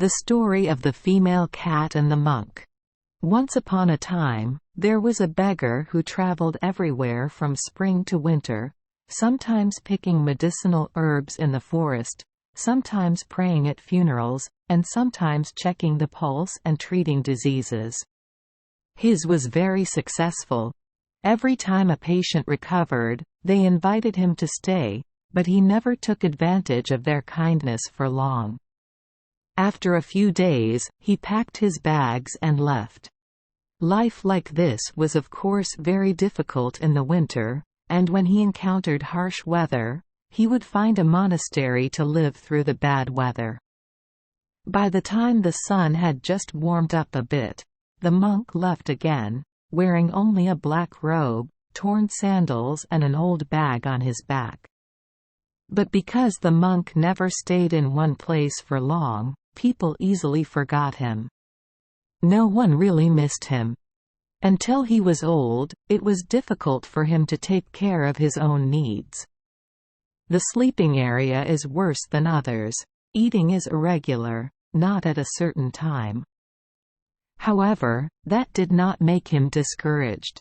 The story of the female cat and the monk. Once upon a time, there was a beggar who traveled everywhere from spring to winter, sometimes picking medicinal herbs in the forest, sometimes praying at funerals, and sometimes checking the pulse and treating diseases. His was very successful. Every time a patient recovered, they invited him to stay, but he never took advantage of their kindness for long. After a few days, he packed his bags and left. Life like this was of course very difficult in the winter, and when he encountered harsh weather, he would find a monastery to live through the bad weather. By the time the sun had just warmed up a bit, the monk left again, wearing only a black robe, torn sandals and an old bag on his back. But because the monk never stayed in one place for long, people easily forgot him. No one really missed him. Until he was old, it was difficult for him to take care of his own needs. The sleeping area is worse than others. Eating is irregular, not at a certain time. However, that did not make him discouraged.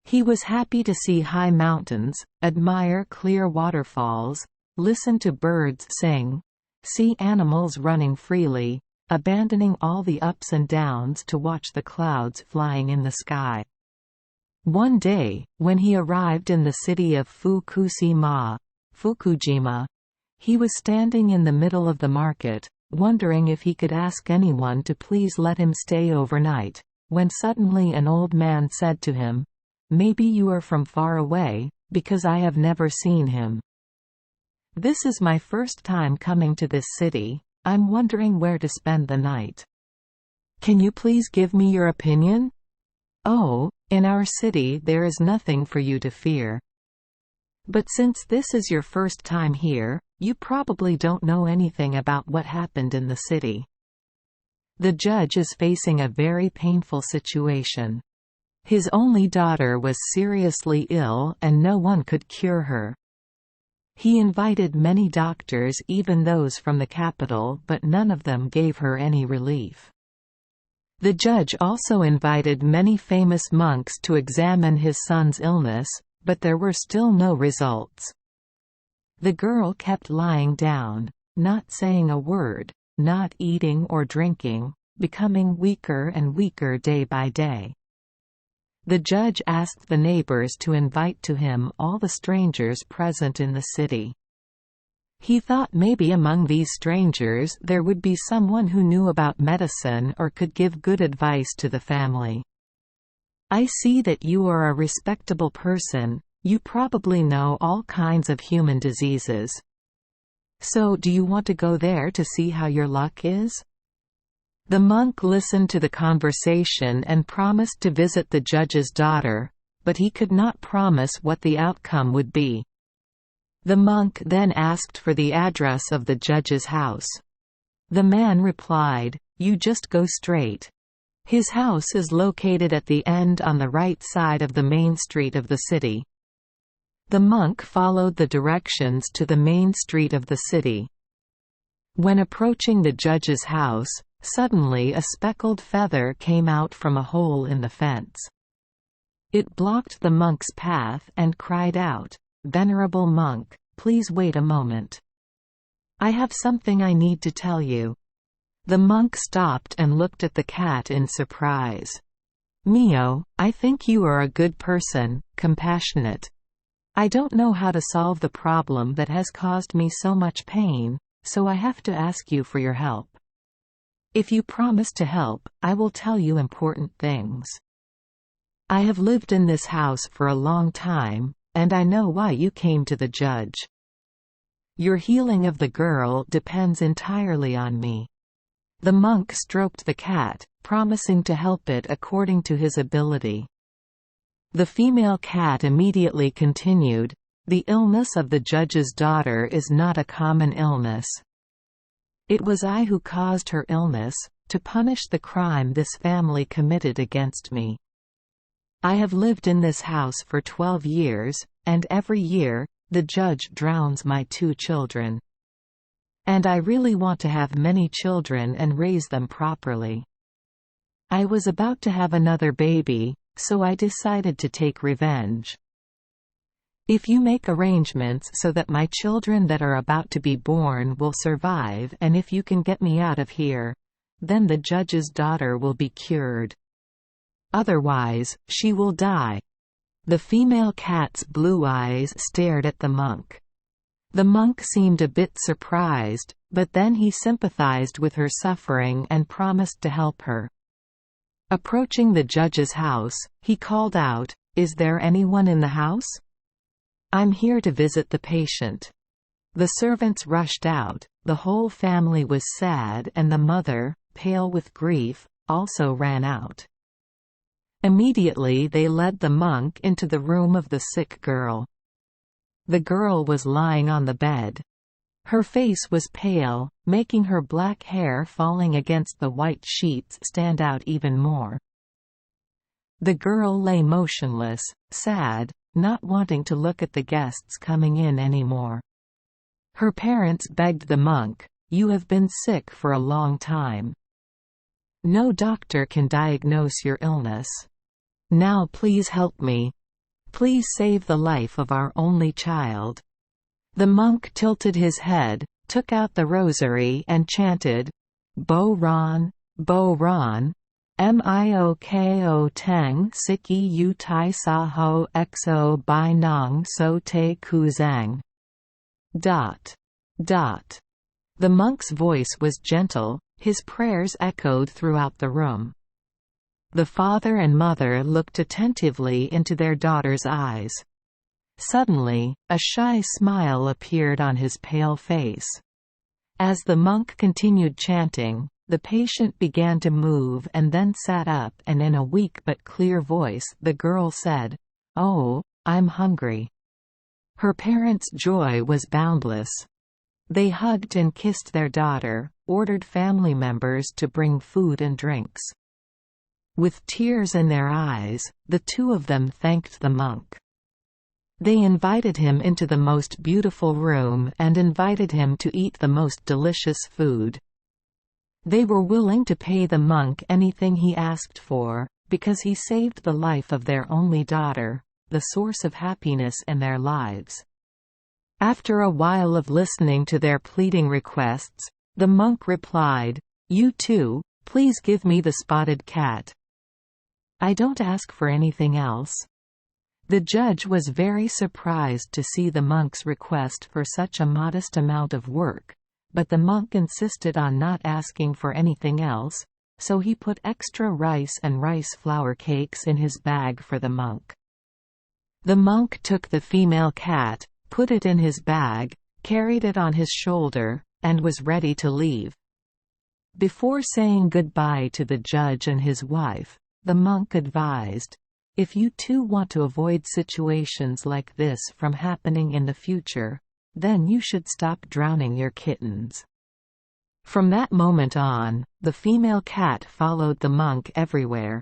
He was happy to see high mountains, admire clear waterfalls, listen to birds sing, see animals running freely, abandoning all the ups and downs to watch the clouds flying in the sky. One day, when he arrived in the city of Fukushima, Fukujima, he was standing in the middle of the market, wondering if he could ask anyone to please let him stay overnight, when suddenly an old man said to him, "Maybe you are from far away, because I have never seen him. This is my first time coming to this city. I'm wondering where to spend the night. Can you please give me your opinion? Oh, in our city there is nothing for you to fear. But since this is your first time here, you probably don't know anything about what happened in the city. The judge is facing a very painful situation. His only daughter was seriously ill and no one could cure her. He invited many doctors, even those from the capital, but none of them gave her any relief. The judge also invited many famous monks to examine his son's illness, but there were still no results. The girl kept lying down, not saying a word, not eating or drinking, becoming weaker and weaker day by day. The judge asked the neighbors to invite to him all the strangers present in the city. He thought maybe among these strangers there would be someone who knew about medicine or could give good advice to the family. I see that you are a respectable person, you probably know all kinds of human diseases. So do you want to go there to see how your luck is? The monk listened to the conversation and promised to visit the judge's daughter, but he could not promise what the outcome would be. The monk then asked for the address of the judge's house. The man replied, "You just go straight. His house is located at the end on the right side of the main street of the city." The monk followed the directions to the main street of the city. When approaching the judge's house, suddenly a speckled feather came out from a hole in the fence. It blocked the monk's path and cried out, "Venerable monk, please wait a moment. I have something I need to tell you." The monk stopped and looked at the cat in surprise. "Mio, I think you are a good person, compassionate. I don't know how to solve the problem that has caused me so much pain, so I have to ask you for your help. If you promise to help, I will tell you important things. I have lived in this house for a long time, and I know why you came to the judge. Your healing of the girl depends entirely on me." The monk stroked the cat, promising to help it according to his ability. The female cat immediately continued, "The illness of the judge's daughter is not a common illness. It was I who caused her illness, to punish the crime this family committed against me. I have lived in this house for 12 years, and every year, the judge drowns my 2 children. And I really want to have many children and raise them properly. I was about to have another baby, so I decided to take revenge. If you make arrangements so that my children that are about to be born will survive, and if you can get me out of here, then the judge's daughter will be cured. Otherwise, she will die." The female cat's blue eyes stared at the monk. The monk seemed a bit surprised, but then he sympathized with her suffering and promised to help her. Approaching the judge's house, he called out, "Is there anyone in the house? I'm here to visit the patient." The servants rushed out. The whole family was sad, and the mother, pale with grief, also ran out. Immediately they led the monk into the room of the sick girl. The girl was lying on the bed. Her face was pale, making her black hair falling against the white sheets stand out even more. The girl lay motionless, sad, not wanting to look at the guests coming in anymore. Her parents begged the monk, "You have been sick for a long time. No doctor can diagnose your illness. Now please help me. Please save the life of our only child." The monk tilted his head, took out the rosary and chanted, "Bo Ron, Bo Ron, Mioko Teng Siki U Tai Sa Ho Xo Bai Nong So Te Kuzang." The monk's voice was gentle, his prayers echoed throughout the room. The father and mother looked attentively into their daughter's eyes. Suddenly, a shy smile appeared on his pale face. As the monk continued chanting, the patient began to move and then sat up, and in a weak but clear voice the girl said, "Oh, I'm hungry." Her parents' joy was boundless. They hugged and kissed their daughter, ordered family members to bring food and drinks. With tears in their eyes, the two of them thanked the monk. They invited him into the most beautiful room and invited him to eat the most delicious food. They were willing to pay the monk anything he asked for, because he saved the life of their only daughter, the source of happiness in their lives. After a while of listening to their pleading requests, the monk replied, "You too, please give me the spotted cat. I don't ask for anything else." The judge was very surprised to see the monk's request for such a modest amount of work, but the monk insisted on not asking for anything else, so he put extra rice and rice flour cakes in his bag for the monk. The monk took the female cat, put it in his bag, carried it on his shoulder, and was ready to leave. Before saying goodbye to the judge and his wife, the monk advised, "If you too want to avoid situations like this from happening in the future, then you should stop drowning your kittens." From that moment on, the female cat followed the monk everywhere.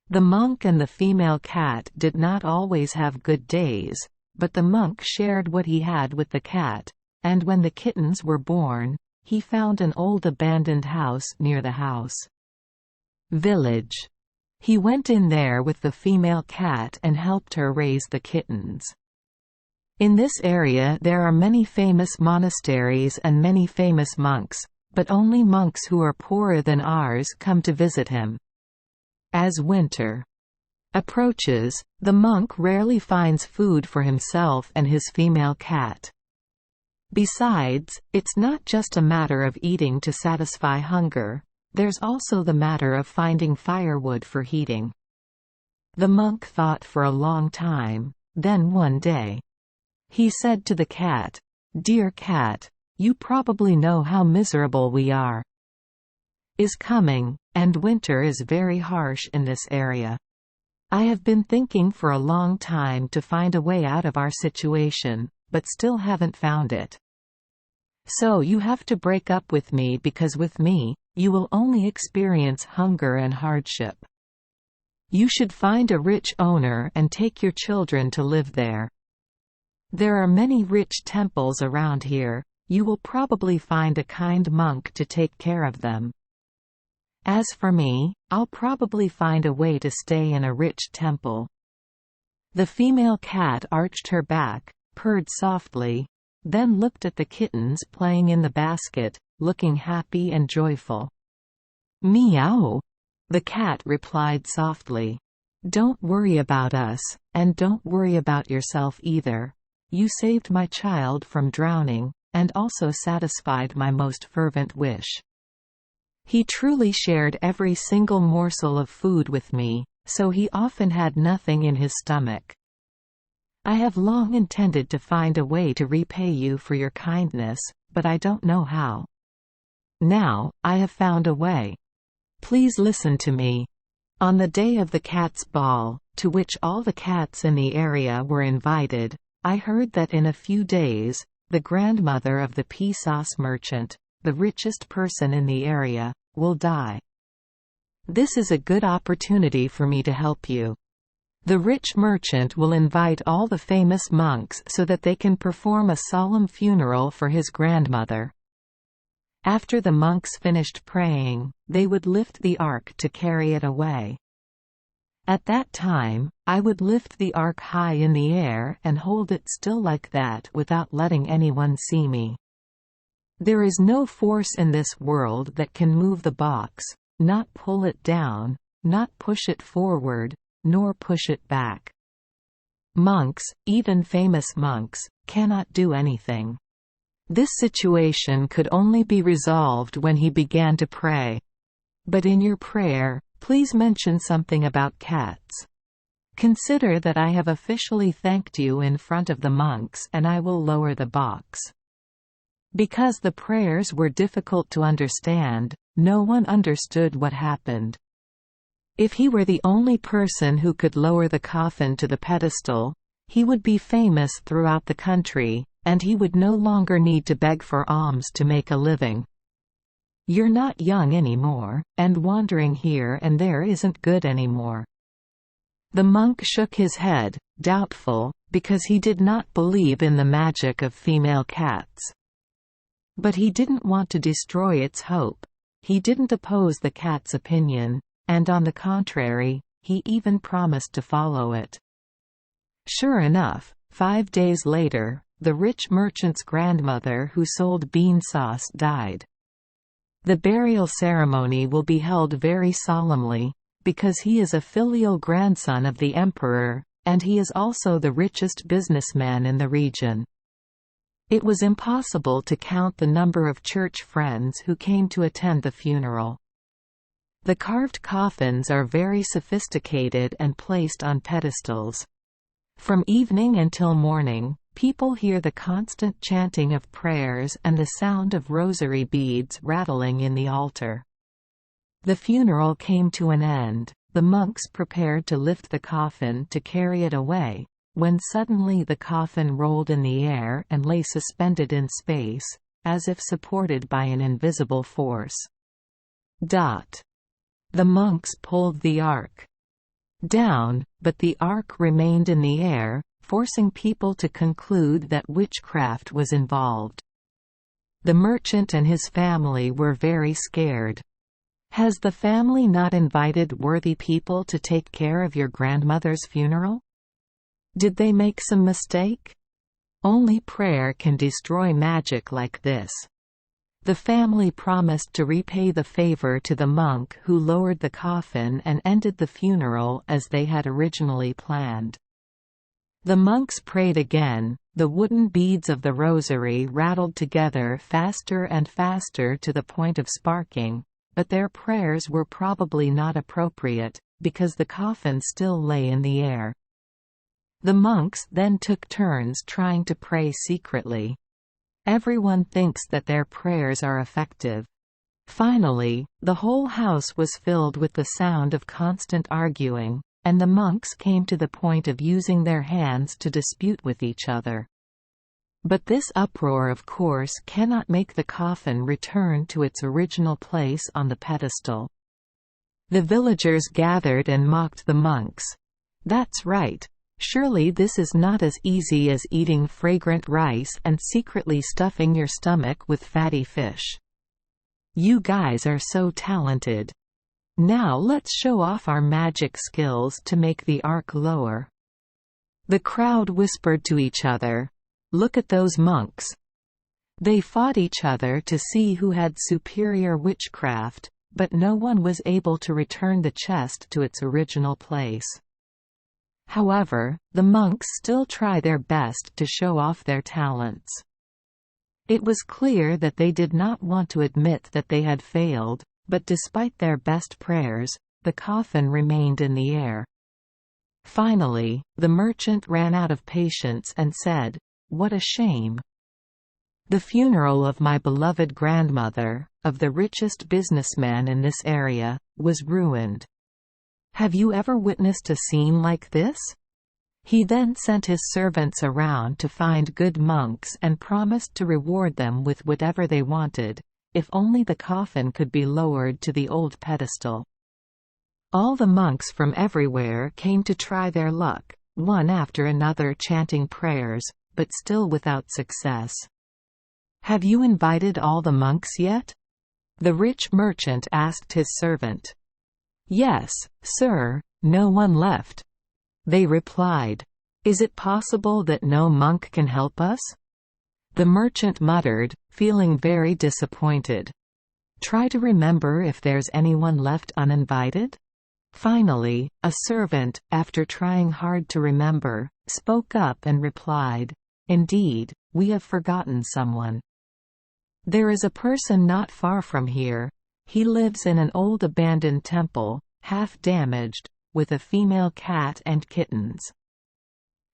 The monk and the female cat did not always have good days, but the monk shared what he had with the cat, and when the kittens were born, he found an old abandoned house near the house. Village. He went in there with the female cat and helped her raise the kittens. In this area there are many famous monasteries and many famous monks, but only monks who are poorer than ours come to visit him. As winter approaches, the monk rarely finds food for himself and his female cat. Besides, it's not just a matter of eating to satisfy hunger. There's also the matter of finding firewood for heating. The monk thought for a long time, then one day, he said to the cat, "Dear cat, you probably know how miserable we are. Is coming, and winter is very harsh in this area. I have been thinking for a long time to find a way out of our situation, but still haven't found it. So you have to break up with me, because with me, you will only experience hunger and hardship. You should find a rich owner and take your children to live there. There are many rich temples around here, You will probably find a kind monk to take care of them. As for me, I'll probably find a way to stay in a rich temple." The female cat arched her back, purred softly, then looked at the kittens playing in the basket, looking happy and joyful. "Meow," the cat replied softly. "Don't worry about us, and don't worry about yourself either. You saved my child from drowning, and also satisfied my most fervent wish. He truly shared every single morsel of food with me, so he often had nothing in his stomach. I have long intended to find a way to repay you for your kindness, but I don't know how. Now, I have found a way. Please listen to me. On the day of the cat's ball, to which all the cats in the area were invited, I heard that in a few days, the grandmother of the pea sauce merchant, the richest person in the area, will die. This is a good opportunity for me to help you. The rich merchant will invite all the famous monks so that they can perform a solemn funeral for his grandmother. After the monks finished praying, they would lift the ark to carry it away. At that time, I would lift the ark high in the air and hold it still like that without letting anyone see me. There is no force in this world that can move the box, not pull it down, not push it forward, nor push it back. Monks, even famous monks, cannot do anything. This situation could only be resolved when he began to pray. But in your prayer, please mention something about cats. Consider that I have officially thanked you in front of the monks, and I will lower the box." Because the prayers were difficult to understand, no one understood what happened. If he were the only person who could lower the coffin to the pedestal, he would be famous throughout the country, and he would no longer need to beg for alms to make a living. You're not young anymore, and wandering here and there isn't good anymore. The monk shook his head, doubtful, because he did not believe in the magic of female cats. But he didn't want to destroy its hope. He didn't oppose the cat's opinion, and on the contrary, he even promised to follow it. Sure enough, 5 days later, the rich merchant's grandmother who sold bean sauce died. The burial ceremony will be held very solemnly, because he is a filial grandson of the emperor, and he is also the richest businessman in the region. It was impossible to count the number of church friends who came to attend the funeral. The carved coffins are very sophisticated and placed on pedestals. From evening until morning, people hear the constant chanting of prayers and the sound of rosary beads rattling in the altar. The funeral came to an end. The monks prepared to lift the coffin to carry it away, when suddenly the coffin rolled in the air and lay suspended in space, as if supported by an invisible force. The monks pulled the ark down, but the ark remained in the air, forcing people to conclude that witchcraft was involved. The merchant and his family were very scared. Has the family not invited worthy people to take care of your grandmother's funeral? Did they make some mistake? Only prayer can destroy magic like this. The family promised to repay the favor to the monk who lowered the coffin and ended the funeral as they had originally planned. The monks prayed again. The wooden beads of the rosary rattled together faster and faster to the point of sparking, but their prayers were probably not appropriate, because the coffin still lay in the air. The monks then took turns trying to pray secretly. Everyone thinks that their prayers are effective. Finally, the whole house was filled with the sound of constant arguing, and the monks came to the point of using their hands to dispute with each other. But this uproar of course cannot make the coffin return to its original place on the pedestal. The villagers gathered and mocked the monks. That's right. Surely this is not as easy as eating fragrant rice and secretly stuffing your stomach with fatty fish. You guys are so talented. Now let's show off our magic skills to make the ark lower." The crowd whispered to each other, "Look at those monks." They fought each other to see who had superior witchcraft, but no one was able to return the chest to its original place. However, the monks still try their best to show off their talents. It was clear that they did not want to admit that they had failed, but despite their best prayers, the coffin remained in the air. Finally, the merchant ran out of patience and said, "What a shame! The funeral of my beloved grandmother, of the richest businessman in this area, was ruined. Have you ever witnessed a scene like this?" He then sent his servants around to find good monks and promised to reward them with whatever they wanted, if only the coffin could be lowered to the old pedestal. All the monks from everywhere came to try their luck, one after another chanting prayers, but still without success. "Have you invited all the monks yet?" the rich merchant asked his servant. "Yes, sir, no one left," they replied. "Is it possible that no monk can help us?" The merchant muttered, feeling very disappointed. "Try to remember if there's anyone left uninvited?" Finally, a servant, after trying hard to remember, spoke up and replied, "Indeed, we have forgotten someone. There is a person not far from here. He lives in an old abandoned temple, half damaged, with a female cat and kittens.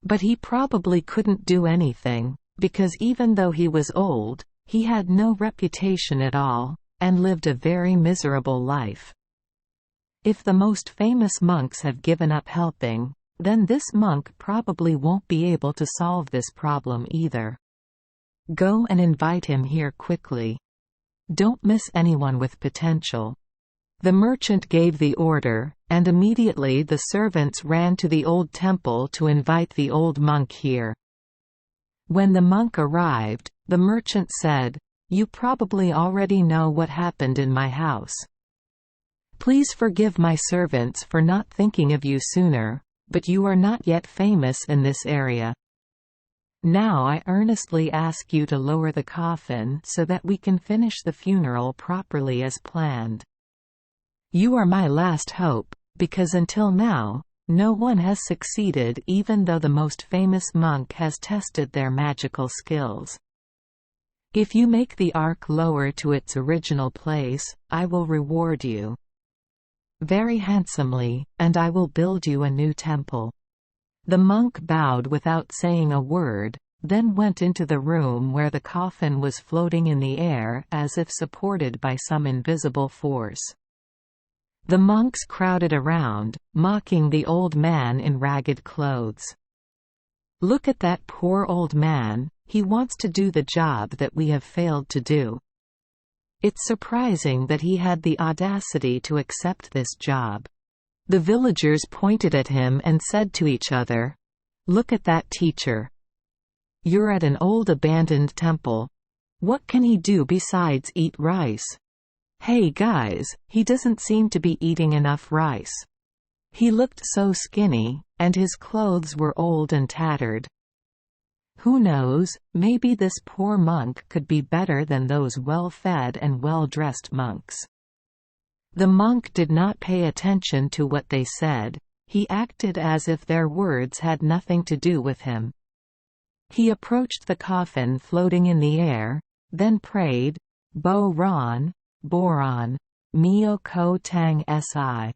But he probably couldn't do anything, because even though he was old, he had no reputation at all, and lived a very miserable life. If the most famous monks have given up helping, then this monk probably won't be able to solve this problem either. Go and invite him here quickly. Don't miss anyone with potential." The merchant gave the order, and immediately the servants ran to the old temple to invite the old monk here. When the monk arrived, the merchant said, "You probably already know what happened in my house. Please forgive my servants for not thinking of you sooner, but you are not yet famous in this area. Now I earnestly ask you to lower the coffin so that we can finish the funeral properly as planned. You are my last hope, because until now, no one has succeeded even though the most famous monk has tested their magical skills. If you make the ark lower to its original place, I will reward you very handsomely, and I will build you a new temple." The monk bowed without saying a word, then went into the room where the coffin was floating in the air as if supported by some invisible force. The monks crowded around, mocking the old man in ragged clothes. "Look at that poor old man, he wants to do the job that we have failed to do. It's surprising that he had the audacity to accept this job." The villagers pointed at him and said to each other, "Look at that teacher. You're at an old abandoned temple. What can he do besides eat rice? Hey guys, he doesn't seem to be eating enough rice. He looked so skinny, and his clothes were old and tattered. Who knows, maybe this poor monk could be better than those well-fed and well-dressed monks." The monk did not pay attention to what they said, he acted as if their words had nothing to do with him. He approached the coffin floating in the air, then prayed, "Bo Ron, Boron, Mio Ko Tang Si."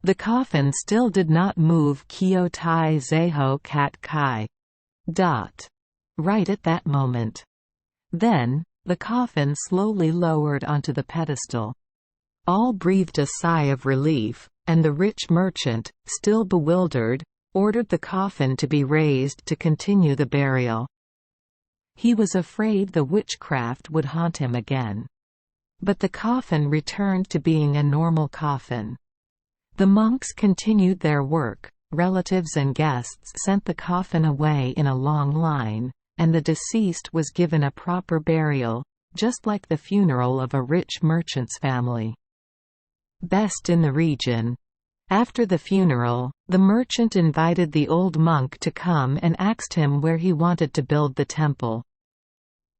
The coffin still did not move. Kyo Tai Zeho Kat Kai. Right at that moment. Then, the coffin slowly lowered onto the pedestal. All breathed a sigh of relief, and the rich merchant, still bewildered, ordered the coffin to be raised to continue the burial. He was afraid the witchcraft would haunt him again. But the coffin returned to being a normal coffin. The monks continued their work. Relatives and guests sent the coffin away in a long line, and the deceased was given a proper burial, just like the funeral of a rich merchant's family. Best in the region. After the funeral, the merchant invited the old monk to come and asked him where he wanted to build the temple.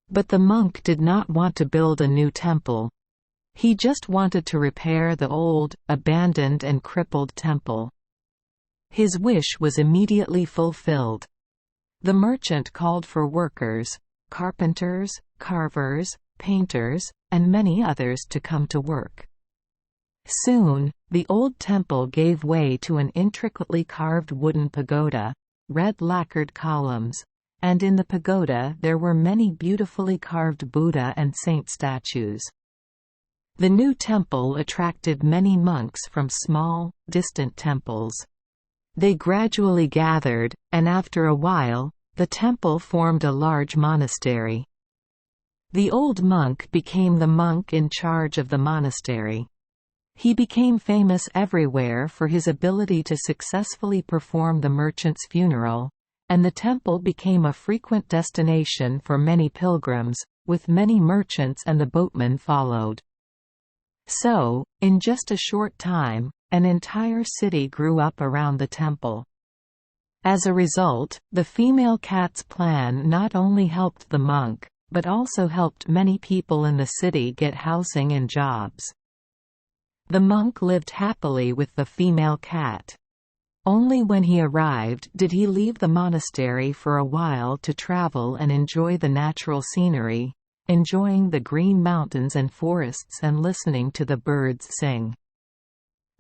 But the monk did not want to build a new temple. He just wanted to repair the old, abandoned and crippled temple. His wish was immediately fulfilled. The merchant called for workers, carpenters, carvers, painters, and many others to come to work. Soon, the old temple gave way to an intricately carved wooden pagoda, red lacquered columns, and in the pagoda there were many beautifully carved Buddha and saint statues. The new temple attracted many monks from small, distant temples. They gradually gathered, and after a while, the temple formed a large monastery. The old monk became the monk in charge of the monastery. He became famous everywhere for his ability to successfully perform the merchant's funeral, and the temple became a frequent destination for many pilgrims, with many merchants and the boatmen followed. So, in just a short time, an entire city grew up around the temple. As a result, the female cat's plan not only helped the monk, but also helped many people in the city get housing and jobs. The monk lived happily with the female cat. Only when he arrived did he leave the monastery for a while to travel and enjoy the natural scenery, enjoying the green mountains and forests and listening to the birds sing.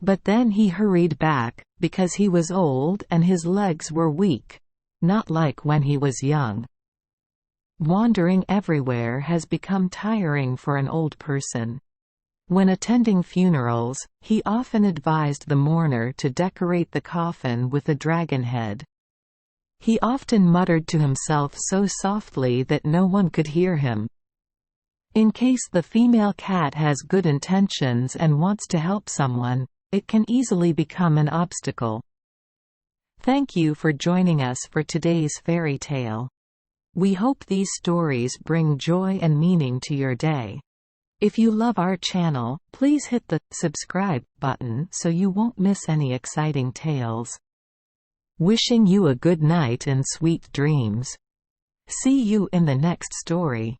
But then he hurried back, because he was old and his legs were weak, not like when he was young. Wandering everywhere has become tiring for an old person. When attending funerals, he often advised the mourner to decorate the coffin with a dragon head. He often muttered to himself so softly that no one could hear him. In case the female cat has good intentions and wants to help someone, it can easily become an obstacle. Thank you for joining us for today's fairy tale. We hope these stories bring joy and meaning to your day. If you love our channel, please hit the subscribe button so you won't miss any exciting tales. Wishing you a good night and sweet dreams. See you in the next story.